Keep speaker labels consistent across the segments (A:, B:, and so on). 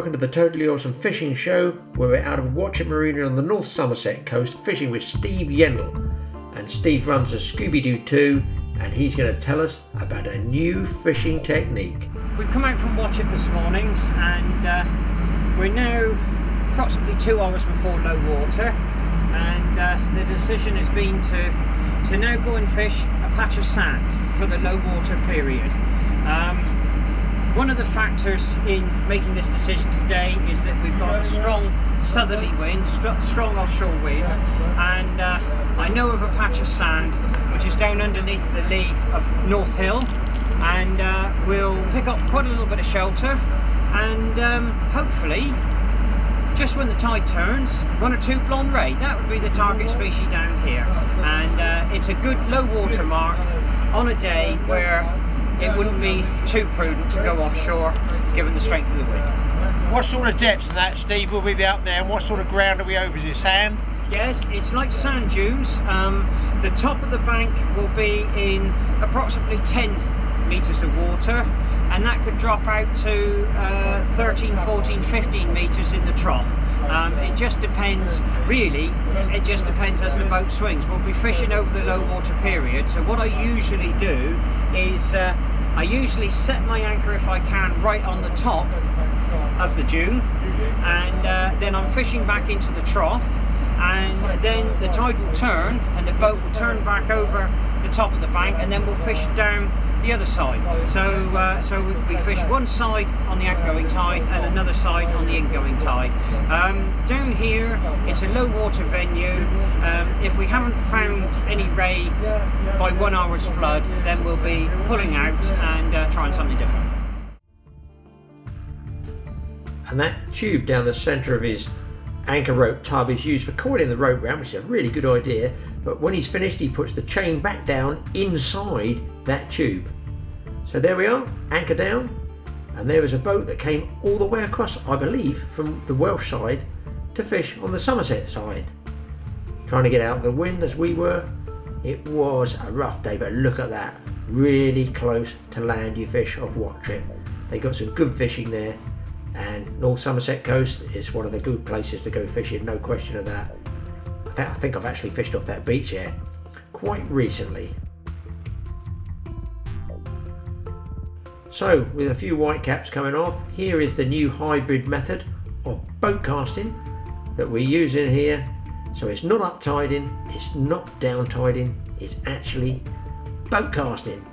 A: welcome to the Totally Awesome Fishing Show, where we're out of Watchet Marina on the North Somerset coast fishing with Steve Yeandle. And Steve runs a Scooby Doo Too, and he's going to tell us about a new fishing technique.
B: We've come out from Watchet this morning, and we're now approximately 2 hours before low water, and the decision has been to now go and fish a patch of sand for the low water period. One of the factors in making this decision today is that we've got a strong southerly wind, strong offshore wind, and I know of a patch of sand which is down underneath the lee of North Hill, and we'll pick up quite a little bit of shelter, and hopefully just when the tide turns, 1 or 2 blonde ray. That would be the target species down here, and it's a good low water mark on a day where it wouldn't be too prudent to go offshore given the strength of the wind.
C: What sort of depths in that, Steve, will we be up there, and what sort of ground are we over? Is it sand?
B: Yes, it's like sand dunes. The top of the bank will be in approximately 10 metres of water, and that could drop out to 13, 14, 15 metres in the trough. It just depends, really, it just depends as the boat swings. We'll be fishing over the low water period, so what I usually do is I usually set my anchor, if I can, right on the top of the dune, and then I'm fishing back into the trough, and then the tide will turn and the boat will turn back over the top of the bank, and then we'll fish down the other side. So we fish one side on the outgoing tide and another side on the ingoing tide. Down here it's a low water venue. If we haven't found any ray by 1 hour's flood, then we'll be pulling out and trying something different.
A: And that tube down the centre of his anchor rope tub is used for coiling the rope round, which is a really good idea, but when he's finished he puts the chain back down inside that tube. So there we are, anchor down, and there was a boat that came all the way across, I believe, from the Welsh side to fish on the Somerset side. Trying to get out of the wind as we were. It was a rough day, but look at that, really close to land you fish off Watchet. They got some good fishing there, and North Somerset coast is one of the good places to go fishing, no question of that. I think I've actually fished off that beach here quite recently. So with a few whitecaps coming off, here is the new hybrid method of boat casting that we're using here. So it's not up tiding, it's not down tiding, it's actually boat casting.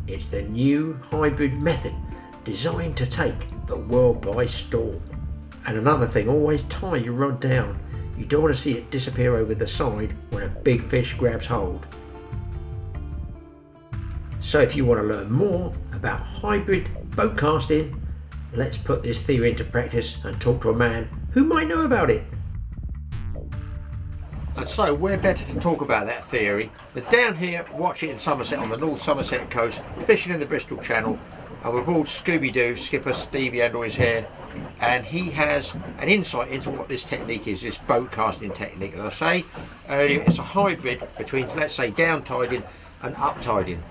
A: It's the new hybrid method designed to take the world by storm. And another thing, always tie your rod down. You don't want to see it disappear over the side when a big fish grabs hold. So if you want to learn more about hybrid boat casting, let's put this theory into practice and talk to a man who might know about it. And so we're better to talk about that theory. But down here, Watchet in Somerset on the North Somerset coast, fishing in the Bristol Channel, and we're aboard Scooby Doo. Skipper Steve Yeandle is here, and he has an insight into what this technique is, this boat casting technique. As I say earlier, it's a hybrid between, let's say, down tiding and up tiding.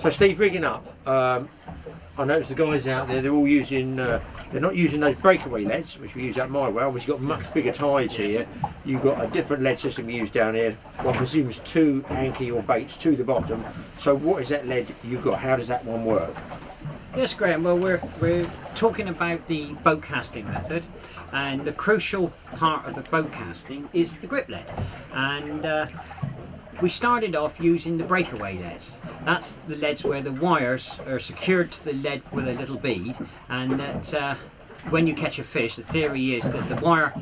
A: So Steve, rigging up, I noticed the guys out there, they're all using, they're not using those breakaway leads, which we use at my well, which you've got much bigger tides here. You've got a different lead system you use down here. One presumes 2 anchor or baits to the bottom. So what is that lead you've got? How does that one work?
B: Yes, Graham, well we're talking about the boat casting method, and the crucial part of the boat casting is the grip lead. And we started off using the breakaway leads. That's the leads where the wires are secured to the lead with a little bead, and that when you catch a fish, the theory is that the wire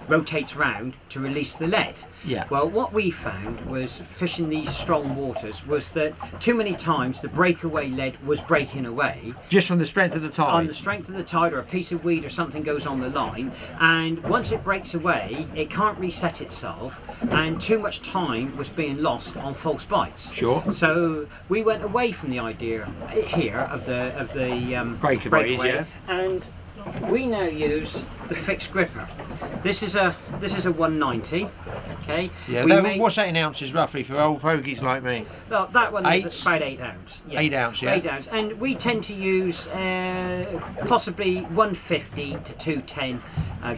B: rotates round to release the lead.
A: Yeah.
B: Well, what we found was fishing these strong waters was that too many times the breakaway lead was breaking away.
A: Just from the strength of the tide?
B: On the strength of the tide, or a piece of weed or something goes on the line, and once it breaks away, it can't reset itself, and too much time was being lost on false bites.
A: Sure.
B: So we went away from the idea here of the breakaway,
A: yeah.
B: and we now use the fixed gripper. This is a 190. Okay.
C: Yeah. What's that in ounces roughly for old fogies like me?
B: Well, that one is about 8 ounce. Yes.
C: 8 ounce. Yeah.
B: 8 ounce, and we tend to use possibly 150 to 210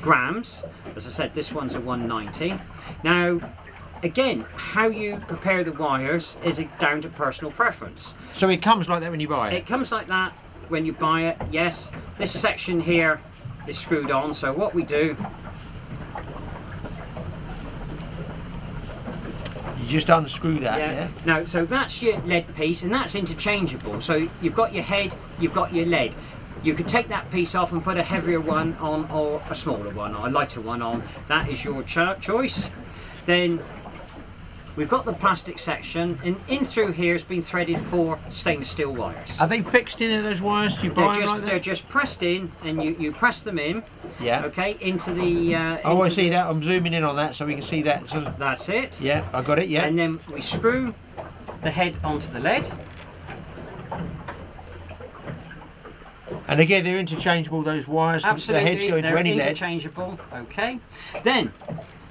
B: grams. As I said, this one's a 190. Now, again, how you prepare the wires is down to personal preference.
C: So it comes like that when you buy it?
B: It comes like that when you buy it, yes. This section here is screwed on, so what we do...
C: You just unscrew that, yeah?
B: No, so that's your lead piece, and that's interchangeable. So you've got your head, you've got your lead. You could take that piece off and put a heavier one on, or a smaller one, or a lighter one on. That is your choice. Then we've got the plastic section, and in through here has been threaded 4 stainless steel wires.
C: Are they fixed in those wires? Do you buy them like that?
B: They're just pressed in, and you press them in.
C: Yeah.
B: Okay, into the...
C: I see that. I'm zooming in on that so we can see that. So
B: that's it.
C: Yeah, I got it, yeah.
B: And then we screw the head onto the lead.
C: And again, they're interchangeable, those wires.
B: Absolutely,
C: the heads go into
B: they're
C: any lead.
B: interchangeable. Okay. Then,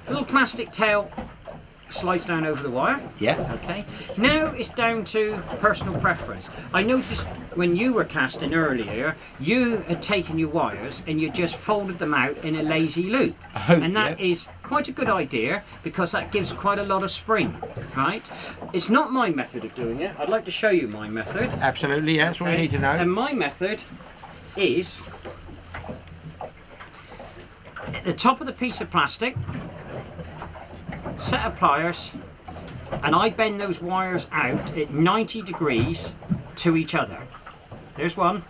B: a little plastic tail slides down over the wire.
C: Yeah.
B: Okay. Now it's down to personal preference. I noticed when you were casting earlier, you had taken your wires and you just folded them out in a lazy loop.
C: Oh,
B: and that is quite a good idea because that gives quite a lot of spring, right? It's not my method of doing it. I'd like to show you my method.
C: Absolutely, yeah, that's what we need to know.
B: And my method is at the top of the piece of plastic, set of pliers, and I bend those wires out at 90 degrees to each other. There's one.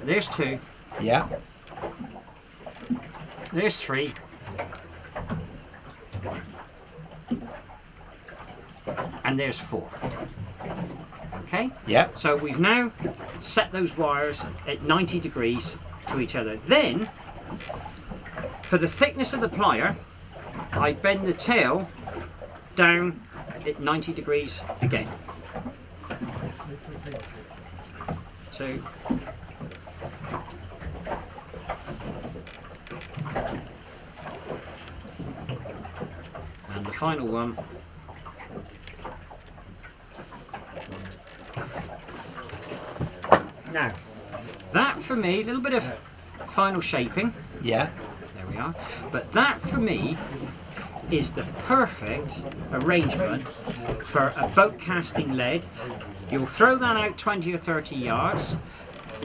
B: There's 2.
C: Yeah.
B: There's 3. And there's 4. Okay?
C: Yeah.
B: So we've now set those wires at 90 degrees to each other. Then, for the thickness of the plier, I bend the tail down at 90 degrees again. 2. And the final one. Now, that for me, a little bit of final shaping.
C: Yeah.
B: There we are. But that for me is the perfect arrangement for a boat casting lead. You'll throw that out 20 or 30 yards.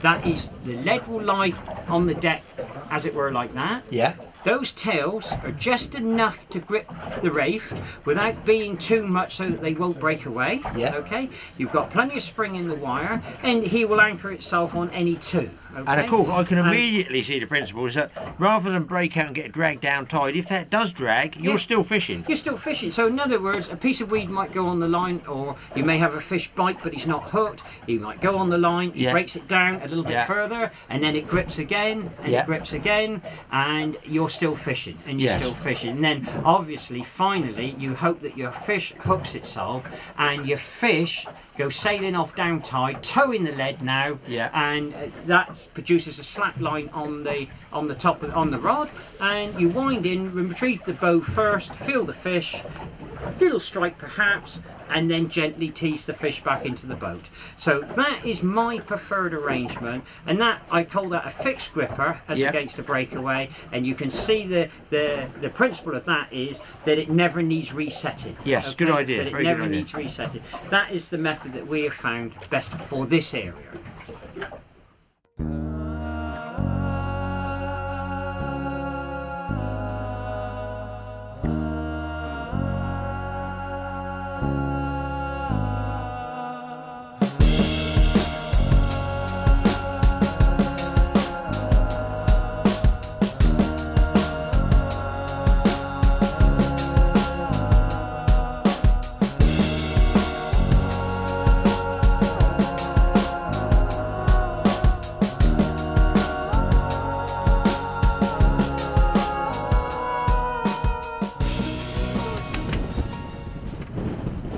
B: That is, the lead will lie on the deck as it were like that.
C: Yeah.
B: Those tails are just enough to grip the reef without being too much so that they won't break away.
C: Yeah.
B: Okay. You've got plenty of spring in the wire, and he will anchor itself on any 2. Okay?
C: And of course, I can immediately see the principle is that rather than break out and get dragged down tight, if that does drag, you're still fishing.
B: You're still fishing. So in other words, a piece of weed might go on the line, or you may have a fish bite but he's not hooked. He might go on the line, he breaks it down a little bit further, and then it grips again, and it grips again, and you're still fishing, and you're still fishing. And then obviously, finally, you hope that your fish hooks itself, and your fish goes sailing off down tide, towing the lead now, and that produces a slack line on the top on the rod, and you wind in, retrieve the bow first, feel the fish, little strike perhaps, and then gently tease the fish back into the boat. So that is my preferred arrangement, and that I call that a fixed gripper as against a breakaway. And you can see the principle of that is that it never needs resetting.
C: Yes, okay? Good idea.
B: That it never needs resetting. That is the method that we have found best for this area.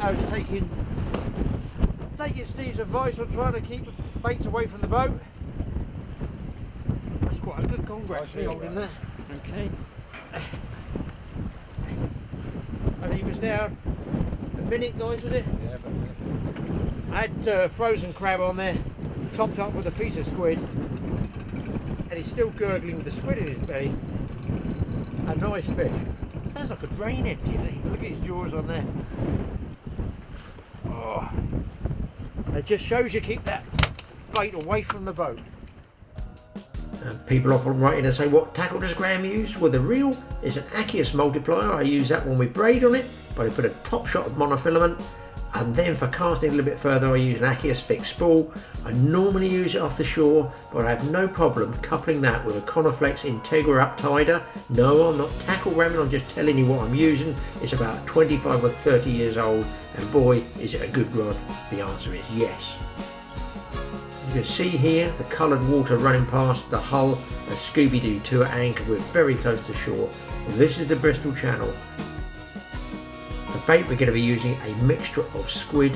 A: I was taking Steve's advice on trying to keep baits away from the boat. Go on, Graeme, hold in there.
B: Okay.
A: And he was down a minute, guys, was it?
D: Yeah, about a minute.
A: I had frozen crab on there, topped up with a piece of squid, and he's still gurgling with the squid in his belly. A nice fish. Sounds like a drain empty, doesn't he? Look at his jaws on there. Oh. It just shows you keep that bait away from the boat. People often write in and say, what tackle does Graeme use? Well, the reel is an Achios multiplier. I use that when we braid on it, but I put a top shot of monofilament. And then for casting a little bit further, I use an Achios fixed spool. I normally use it off the shore, but I have no problem coupling that with a Coniflex Integra Uptider. No, I'm not tackle ramming, I'm just telling you what I'm using. It's about 25 or 30 years old, and boy, is it a good rod. The answer is yes. You can see here the coloured water running past the hull of Scooby Doo Too at anchor. We're very close to shore. This is the Bristol Channel. The bait we're going to be using a mixture of squid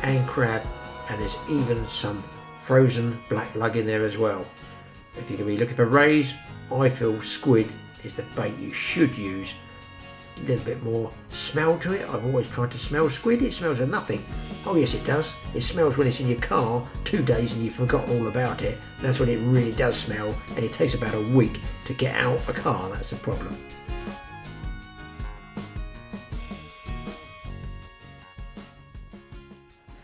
A: and crab, and there's even some frozen black lug in there as well. If you're going to be looking for rays, I feel squid is the bait you should use. A little bit more smell to it. I've always tried to smell squid. It smells of nothing. Oh yes, it does. It smells when it's in your car 2 days and you've forgotten all about it. That's when it really does smell, and it takes about a week to get out a car. That's the problem.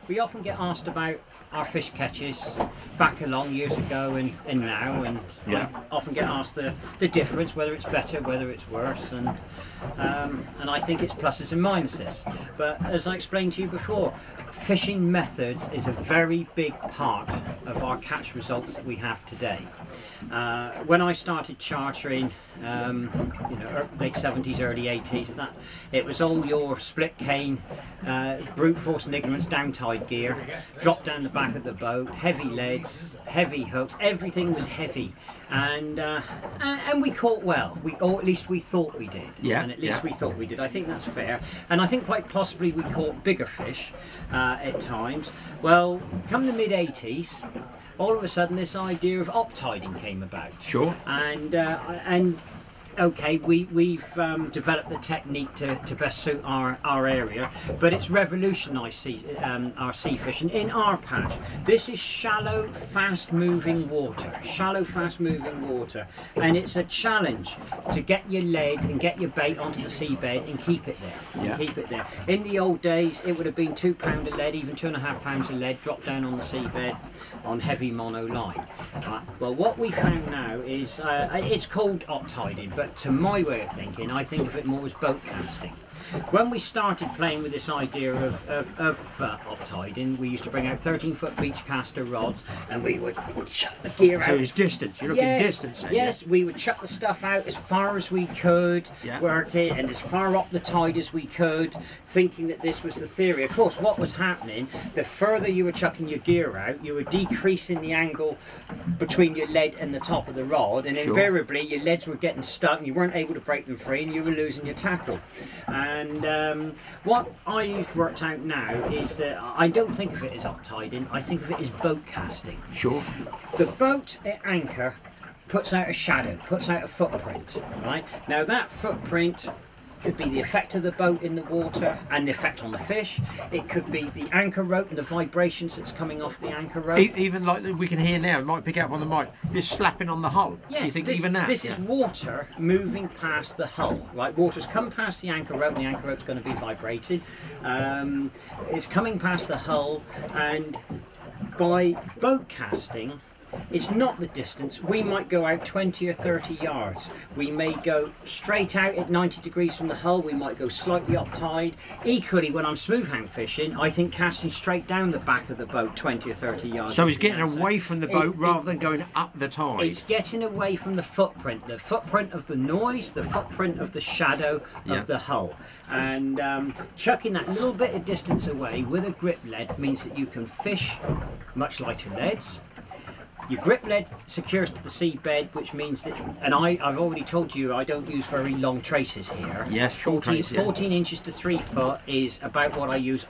B: We often get asked about our fish catches back along years ago and now, and I often get asked the difference, whether it's better, whether it's worse, and I think it's pluses and minuses. But as I explained to you before, fishing methods is a very big part of our catch results that we have today. When I started chartering, late 70s, early 80s, that it was all your split cane, brute force and ignorance down tide gear, drop down the back of the boat, heavy leads, heavy hooks, everything was heavy, and we caught well, or at least we thought we did. And at least we thought we did. I think that's fair, and I think quite possibly we caught bigger fish at times. Well, come the mid 80s, all of a sudden this idea of op-tiding came about.
C: Sure.
B: And okay, we've developed the technique to best suit our area, but it's revolutionised our sea fishing in our patch. This is shallow, fast-moving water. Shallow, fast-moving water, and it's a challenge to get your lead and get your bait onto the seabed and keep it there. Keep it there. In the old days, it would have been £2 of lead, even 2.5 pounds of lead dropped down on the seabed on heavy mono line. Well, what we found now is it's called op-tiding, but to my way of thinking, I think of it more as boat casting. When we started playing with this idea of op-tiding, we used to bring out 13-foot beach caster rods, and we would chuck the gear out.
C: So it's distance, you're looking distance.
B: Yes, we would chuck the stuff out as far as we could, work it, and as far up the tide as we could, thinking that this was the theory. Of course, what was happening, the further you were chucking your gear out, you were decreasing the angle between your lead and the top of the rod, and invariably your leads were getting stuck and you weren't able to break them free, and you were losing your tackle. And what I've worked out now is that I don't think of it as op-tiding, I think of it as boat casting.
C: Sure.
B: The boat at anchor puts out a shadow, puts out a footprint, right? Now that footprint could be the effect of the boat in the water and the effect on the fish. It could be the anchor rope and the vibrations that's coming off the anchor rope.
C: Even like we can hear now, it might pick up on the mic, this slapping on the hull.
B: Yes,
C: you think even that?
B: This is water moving past the hull, right? Water's come past the anchor rope, and the anchor rope's going to be vibrated. It's coming past the hull, and by boat casting, it's not the distance. We might go out 20 or 30 yards. We may go straight out at 90 degrees from the hull. We might go slightly up tide. Equally, when I'm smoothhound fishing, I think casting straight down the back of the boat 20 or 30 yards.
C: So it's getting away from the boat rather than going up the tide.
B: It's getting away from the footprint of the noise, the footprint of the shadow of the hull. And chucking that little bit of distance away with a grip lead means that you can fish much lighter leads. Your grip lead secures to the seabed, which means that, and I've already told you I don't use very long traces here.
C: Yes,
B: 14 inches to 3 foot is about what I use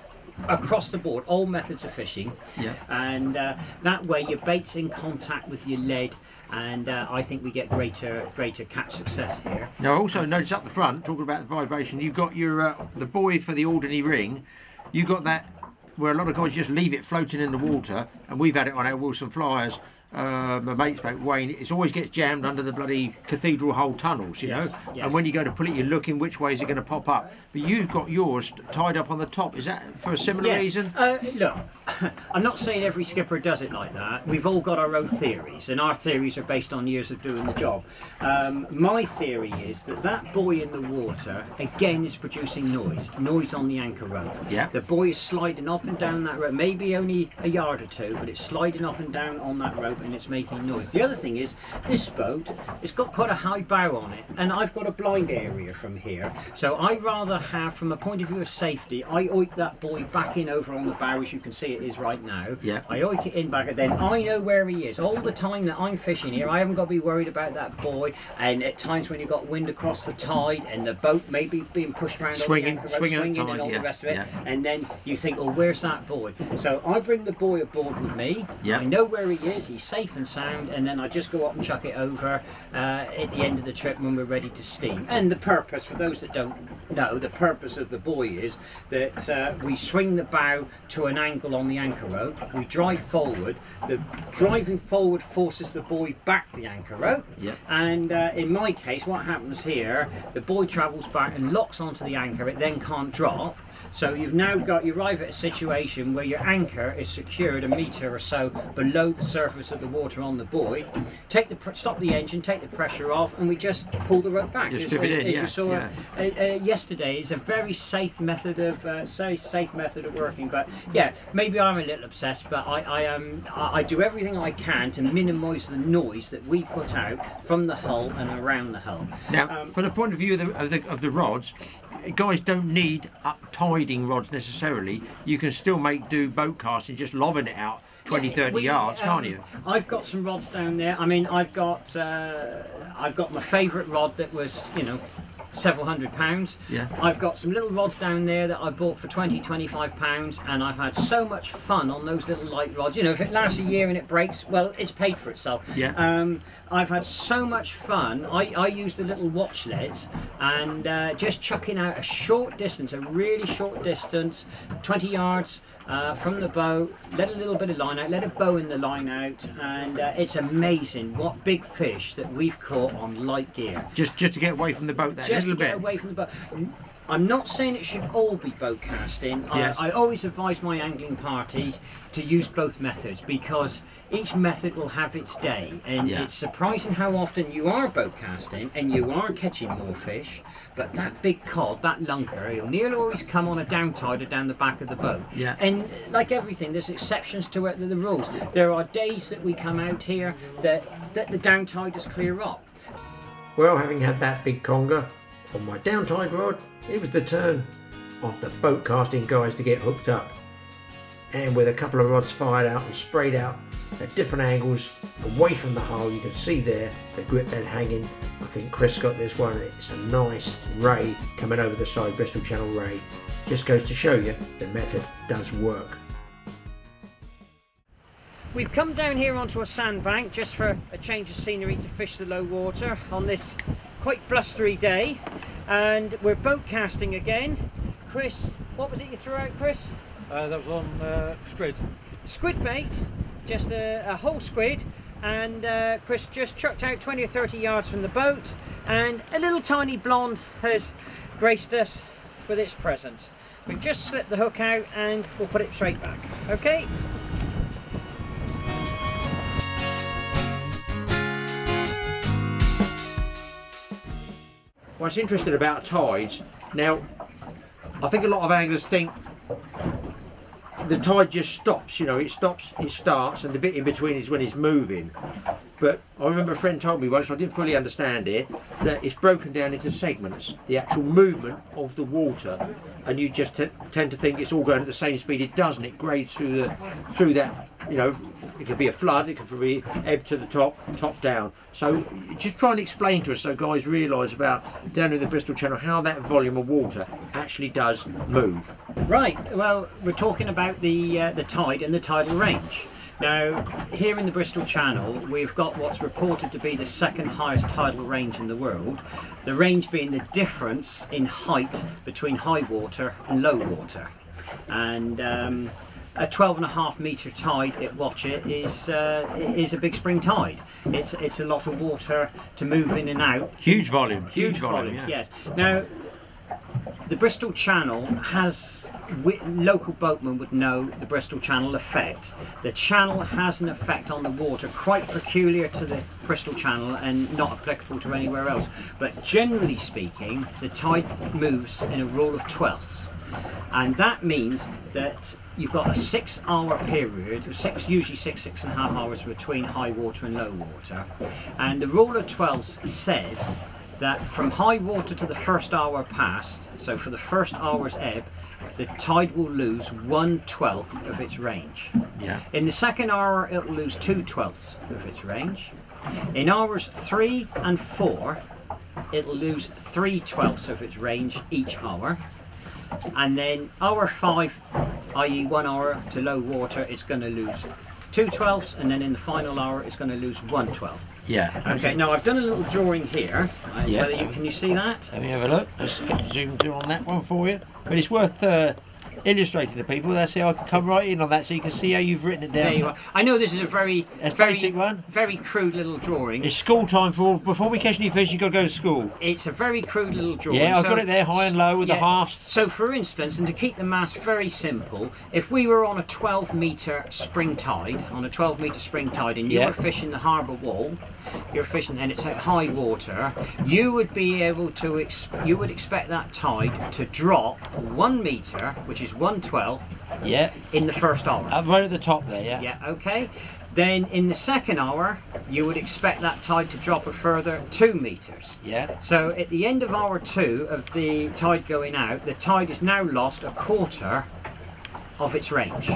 B: across the board, all methods of fishing.
C: Yeah.
B: And that way your bait's in contact with your lead, and I think we get greater catch success here.
C: Now, I also notice up the front, talking about the vibration, you've got your the buoy for the ordinary ring. You got that where a lot of guys just leave it floating in the water, and we've had it on our Wilson Flyers. My mate's mate Wayne, it always gets jammed under the bloody cathedral hole tunnels, you know.
B: Yes.
C: And when you go to pull it, you're looking which way is it going to pop up. But you've got yours tied up on the top. Is that for a similar reason?
B: Look, I'm not saying every skipper does it like that. We've all got our own theories, and our theories are based on years of doing the job. My theory is that buoy in the water, again, is producing noise on the anchor rope.
C: Yeah.
B: The buoy is sliding up and down that rope, maybe only a yard or two, but it's sliding up and down on that rope, and it's making noise. The other thing is, this boat, it's got quite a high bow on it, and I've got a blind area from here, so I'd rather have, from a point of view of safety, I oik that buoy back in over on the bow, as you can see it is right now.
C: Yeah.
B: I oik it in back, and then I know where he is. All the time that I'm fishing here, I haven't got to be worried about that buoy, and at times when you've got wind across the tide, and the boat may be being pushed around
C: Swinging
B: on the anchor rope, swinging and all the rest of it, and then you think, oh, where's that buoy? So I bring the buoy aboard with me, I know where he is, he's safe and sound, and then I just go up and chuck it over at the end of the trip when we're ready to steam. And the purpose, for those that don't know, the purpose of the buoy is that we swing the bow to an angle on the anchor rope, we drive forward, the driving forward forces the buoy back the anchor rope, and in my case what happens here, the buoy travels back and locks onto the anchor, it then can't drop. So you've now you arrive at a situation where your anchor is secured a metre or so below the surface of the water on the buoy. Stop the engine, take the pressure off, and we just pull the rope back.
C: Just strip it in,
B: you saw yesterday. It's a very safe method of working. But yeah, maybe I'm a little obsessed, but I do everything I can to minimise the noise that we put out from the hull and around the hull.
C: Now, from the point of view of the rods, guys don't need up-tiding rods necessarily. You can still do boat casting, just lobbing it out 20, 30 yards, can't you?
B: I've got some rods down there. I mean, I've got my favourite rod that was, you know, several £100s.
C: Yeah.
B: I've got some little rods down there that I bought for £20, £25, and I've had so much fun on those little light rods. You know, if it lasts a year and it breaks, well, it's paid for itself.
C: Yeah.
B: I've had so much fun. I use the little Watchlets and just chucking out a short distance, a really short distance, 20 yards from the boat, let a little bit of line out, let a bow in the line out, and it's amazing what big fish that we've caught on light gear.
C: Just to get away from the boat that
B: Just
C: little
B: to get
C: bit.
B: away from the boat. I'm not saying it should all be boat casting.
C: Yes.
B: I always advise my angling parties to use both methods, because each method will have its day, and it's surprising how often you are boat casting and you are catching more fish, but that big cod, that lunker, he'll nearly always come on a down tide or down the back of the boat.
C: Yeah.
B: And like everything, there's exceptions to it, the rules. There are days that we come out here that the down tide is clear up.
A: Well, having had that big conger on my down tide rod, it was the turn of the boat casting guys to get hooked up. And with a couple of rods fired out and sprayed out at different angles away from the hull, you can see there the grip head hanging. I think Chris got this one. It's a nice ray coming over the side, Bristol Channel ray. Just goes to show you the method does work.
B: We've come down here onto a sandbank just for a change of scenery to fish the low water on this quite blustery day, and we're boat casting again. Chris, what was it you threw out, Chris?
D: That was on squid.
B: Squid bait, just a whole squid, and Chris just chucked out 20 or 30 yards from the boat, and a little tiny blonde has graced us with its presence. We've just slipped the hook out and we'll put it straight back, okay?
C: What's interesting about tides, now, I think a lot of anglers think the tide just stops, you know, it stops, it starts, and the bit in between is when it's moving. But I remember a friend told me once, I didn't fully understand it, that it's broken down into segments, the actual movement of the water, and you just tend to think it's all going at the same speed. It doesn't, it grades through that, you know, it could be a flood, it could be ebb to the top down. So just try and explain to us so guys realise about down in the Bristol Channel how that volume of water actually does move?
B: Right, well, we're talking about the tide and the tidal range. Now, here in the Bristol Channel, we've got what's reported to be the second highest tidal range in the world. The range being the difference in height between high water and low water. And a 12.5 metre tide at Watchet is a big spring tide. It's a lot of water to move in and out.
C: Huge volume.
B: Huge volume,
C: yeah.
B: yes. Now, the Bristol Channel has, local boatmen would know the Bristol Channel effect. The channel has an effect on the water quite peculiar to the Bristol Channel and not applicable to anywhere else. But generally speaking, the tide moves in a rule of twelfths. And that means that you've got a 6 hour period, usually 6.5 hours between high water and low water. And the rule of twelfths says that from high water to the first hour past, so for the first hour's ebb, the tide will lose 1/12 of its range.
C: Yeah.
B: In the second hour, it'll lose 2/12 of its range. In hours 3 and 4, it'll lose 3/12 of its range each hour. And then hour 5, i.e. 1 hour to low water, it's going to lose 2/12, and then in the final hour, it's going to lose 1/12.
C: Yeah.
B: Okay, now I've done a little drawing here.
C: Yeah.
B: Can you see that?
C: Let me have a look. Let's get zoomed in on that one for you. But it's worth illustrating to people. That's how I can come right in on that, so you can see how you've written it down.
B: There you are. I know this is a very
C: basic one.
B: Very crude little drawing.
C: It's school time for before we catch any fish. You've got to go to school.
B: It's a very crude little drawing.
C: Yeah, I've got it there, high and low with the halves.
B: So, for instance, and to keep the maths very simple, if we were on a 12-metre spring tide, and you were fishing the harbour wall, you're fishing and it's at high water, you would be able to you would expect that tide to drop 1 metre, which is 1/12.
C: Yeah.
B: In the first hour.
C: Right at the top there, yeah.
B: Yeah, okay. Then in the second hour, you would expect that tide to drop a further 2 metres.
C: Yeah.
B: So at the end of hour 2 of the tide going out, the tide has now lost 1/4 of its range.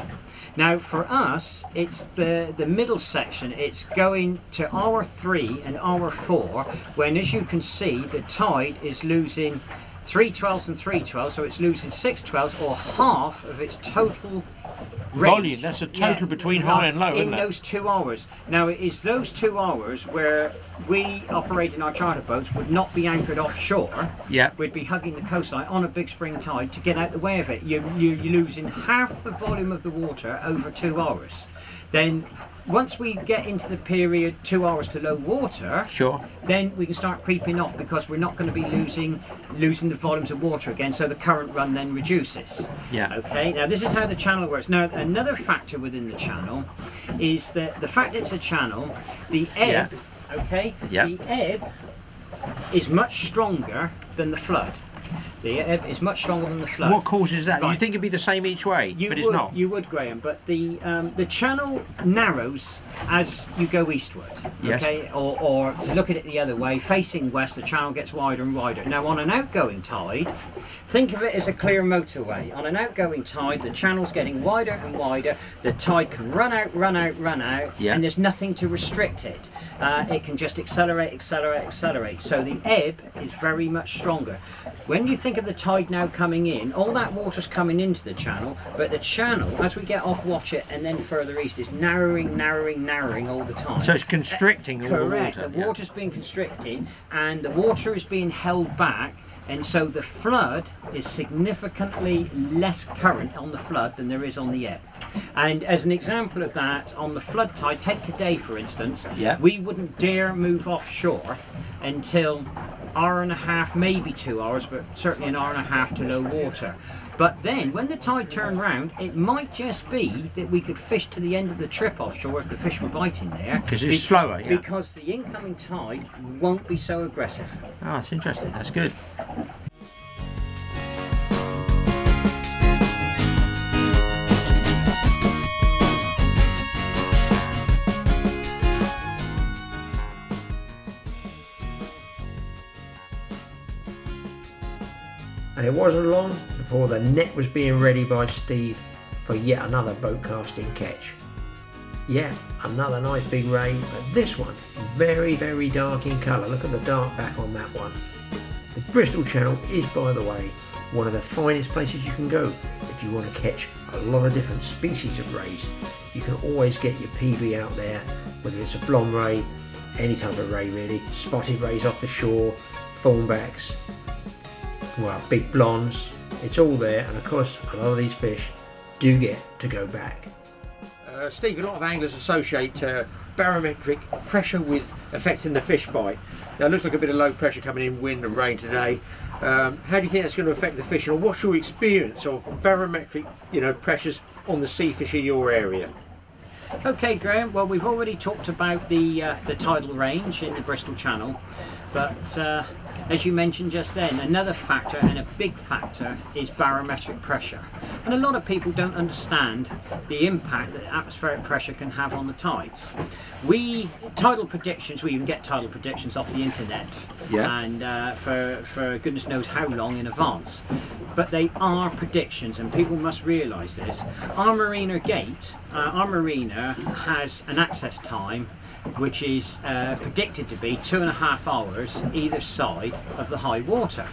B: Now for us, it's the middle section. It's going to hour 3 and hour 4, when, as you can see, the tide is losing 3/12 and 3/12, so it's losing 6/12, or half of its total range.
C: Volume, that's a total between high and low,
B: in
C: isn't it?
B: those 2 hours. Now it is those 2 hours where we operate in our charter boats would not be anchored offshore.
C: Yeah.
B: We'd be hugging the coastline on a big spring tide to get out the way of it. You're losing half the volume of the water over 2 hours. Then once we get into the period 2 hours to low water,
C: sure,
B: then we can start creeping off, because we're not going to be losing the volumes of water again, so the current run then reduces.
C: Yeah.
B: Okay, now this is how the channel works. Now another factor within the channel is that the fact it's a channel, the ebb,
C: the
B: ebb is much stronger than the flood. The ebb is much stronger than the flood.
C: What causes that?
B: Right.
C: You think it'd be the same each way, but it's not.
B: You would, Graham, but the channel narrows as you go eastward.
C: Yes.
B: Okay, or to look at it the other way, facing west, the channel gets wider and wider. Now, on an outgoing tide, think of it as a clear motorway. On an outgoing tide, the channel's getting wider and wider. The tide can run out, and there's nothing to restrict it. It can just accelerate. So the ebb is very much stronger. When you think of the tide now coming in, all that water's coming into the channel, but the channel, as we get off Watchet and then further east, is narrowing all the time.
C: So it's constricting all the water.
B: Correct. The water's being constricted, and the water is being held back, and so the flood is significantly less current on the flood than there is on the ebb. And as an example of that, on the flood tide, take today for instance, we wouldn't dare move offshore until hour and a half, maybe 2 hours, but certainly an hour and a half to low water. But then, when the tide turned round, it might just be that we could fish to the end of the trip offshore if the fish were biting there.
C: Because it's slower, yeah.
B: Because the incoming tide won't be so aggressive.
C: Oh, that's interesting. That's good.
A: And it wasn't long before the net was being ready by Steve for yet another boat casting catch. Yeah, another nice big ray, but this one very, very dark in colour. Look at the dark back on that one. The Bristol Channel is, by the way, one of the finest places you can go if you want to catch a lot of different species of rays. You can always get your PB out there, whether it's a blonde ray, any type of ray really, spotted rays off the shore, thornbacks, well, big blondes, it's all there. And of course a lot of these fish do get to go back.
C: Steve, a lot of anglers associate barometric pressure with affecting the fish bite. Now it looks like a bit of low pressure coming in, wind and rain today. How do you think that's going to affect the fishing, or what's your experience of barometric, pressures on the sea fish in your area?
B: Okay, Graeme, well, we've already talked about the tidal range in the Bristol Channel, but as you mentioned just then, another factor, and a big factor, is barometric pressure. And a lot of people don't understand the impact that atmospheric pressure can have on the tides. Tidal predictions, you can get tidal predictions off the internet, and for goodness knows how long in advance. But they are predictions, and people must realise this. Our marina gate, our marina has an access time which is predicted to be 2.5 hours either side of the high water.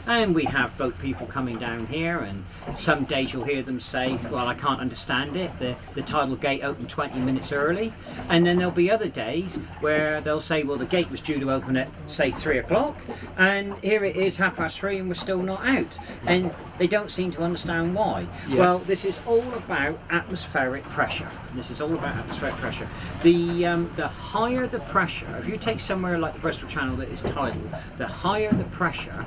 B: And we have boat people coming down here, and some days you'll hear them say, well, I can't understand it, the tidal gate opened 20 minutes early. And then there'll be other days where they'll say, well, the gate was due to open at, say, 3 o'clock, and here it is 3:30 and we're still not out. And they don't seem to understand why. Well, this is all about atmospheric pressure. This is all about atmospheric pressure. The higher the pressure, if you take somewhere like the Bristol Channel that is tidal, the higher the pressure,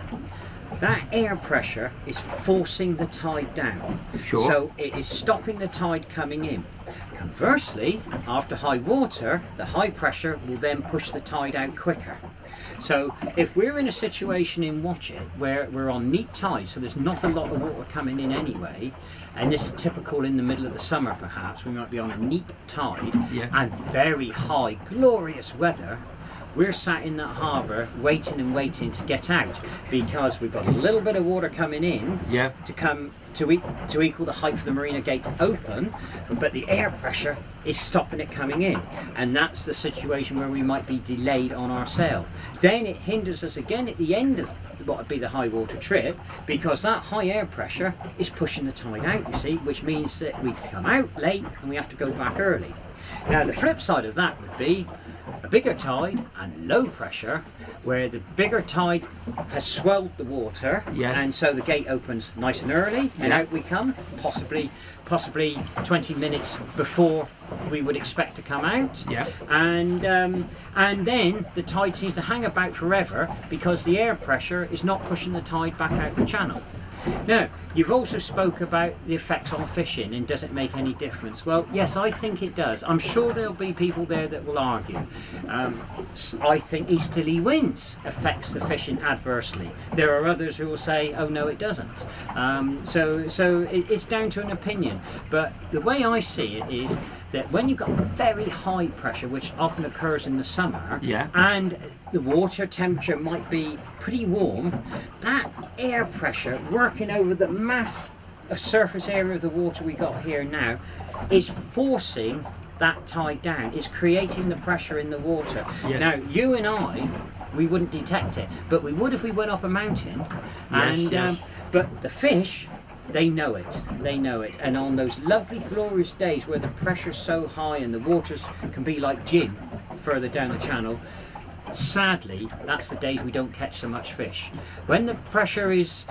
B: that air pressure is forcing the tide down.
C: Sure.
B: So it is stopping the tide coming in. Conversely, after high water, the high pressure will then push the tide out quicker. So if we're in a situation in Watchet where we're on neap tide, so there's not a lot of water coming in anyway, and this is typical in the middle of the summer perhaps, we might be on a neap tide and very high, glorious weather, we're sat in that harbour waiting and waiting to get out, because we've got a little bit of water coming in to equal the height for the marina gate to open, but the air pressure is stopping it coming in, and that's the situation where we might be delayed on our sail. Then it hinders us again at the end of what would be the high water trip, because that high air pressure is pushing the tide out, you see, which means that we come out late and we have to go back early. Now the flip side of that would be a bigger tide and low pressure, where the bigger tide has swelled the water, and so the gate opens nice and early, and out we come, possibly 20 minutes before we would expect to come out, and then the tide seems to hang about forever because the air pressure is not pushing the tide back out the channel. Now, you've also spoke about the effects on fishing, and does it make any difference? Well, yes, I think it does. I'm sure there'll be people there that will argue. I think easterly winds affects the fishing adversely. There are others who will say, oh no, it doesn't. So it's down to an opinion. But the way I see it is that when you've got very high pressure, which often occurs in the summer, and the water temperature might be pretty warm, that air pressure working over the mass of surface area of the water we got here now is forcing that tide down, is creating the pressure in the water. Now, you and I, we wouldn't detect it, but we would if we went up a mountain, and but the fish, they know it, and on those lovely glorious days where the pressure's so high and the waters can be like gin further down the channel, sadly that's the days we don't catch so much fish. When the pressure is,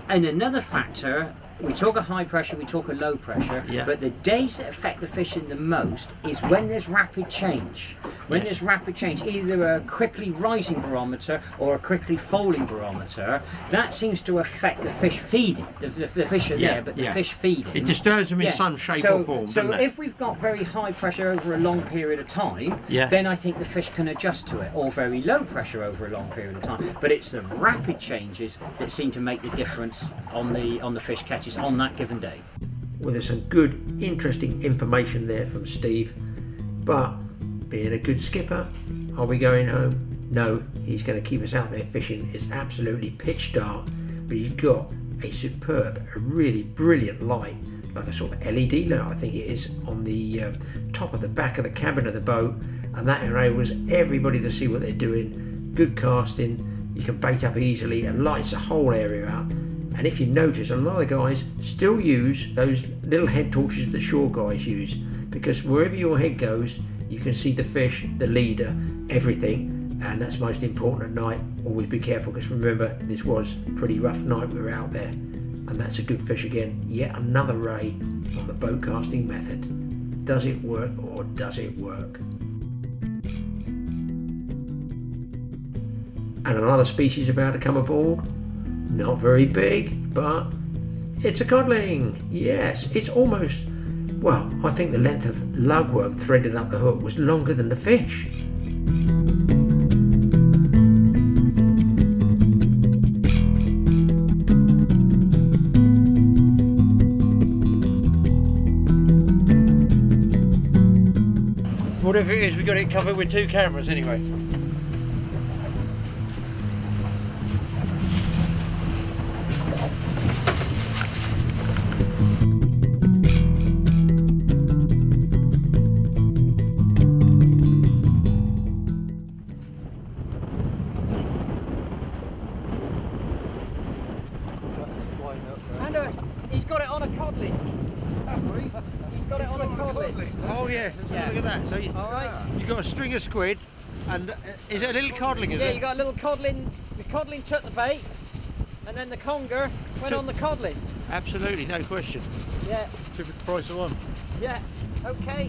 B: and another factor, we talk a high pressure, we talk a low pressure, but the days that affect the fishing the most is when there's rapid change. When there's rapid change, either a quickly rising barometer or a quickly falling barometer, that seems to affect the fish feeding. The fish are there, but the fish feeding.
C: It disturbs them in some shape or form.
B: So if we've got very high pressure over a long period of time, then I think the fish can adjust to it, or very low pressure over a long period of time. But it's the rapid changes that seem to make the difference on the fish catches on that given day.
A: Well, there's some good, interesting information there from Steve, but being a good skipper, are we going home? No, he's going to keep us out there fishing. It's absolutely pitch dark, but he's got a superb, a really brilliant light, like a sort of LED light, I think it is, on the top of the back of the cabin of the boat, and that enables everybody to see what they're doing. Good casting, you can bait up easily, it lights the whole area up, And if you notice, a lot of guys still use those little head torches that shore guys use, because wherever your head goes, you can see the fish, the leader, everything, and that's most important at night. Always be careful, because remember, this was a pretty rough night we were out there. And that's a good fish again. Yet another ray on the boat casting method. Does it work, or does it work? And another species about to come aboard. Not very big, but it's a codling. Yes, it's almost, well, I think the length of lugworm threaded up the hook was longer than the fish.
C: Whatever it is, we got it covered with 2 cameras anyway.
B: He's got it on a codling. He's got it on a codling.
C: Oh yeah, look at that. So you, you've got a string of squid, and is it a little codling? Is
B: yeah,
C: it?
B: you got a little codling. The codling took the bait, and then the conger went on the codling.
C: Absolutely, no question.
B: Yeah.
D: Took the price of one.
B: Yeah. Okay.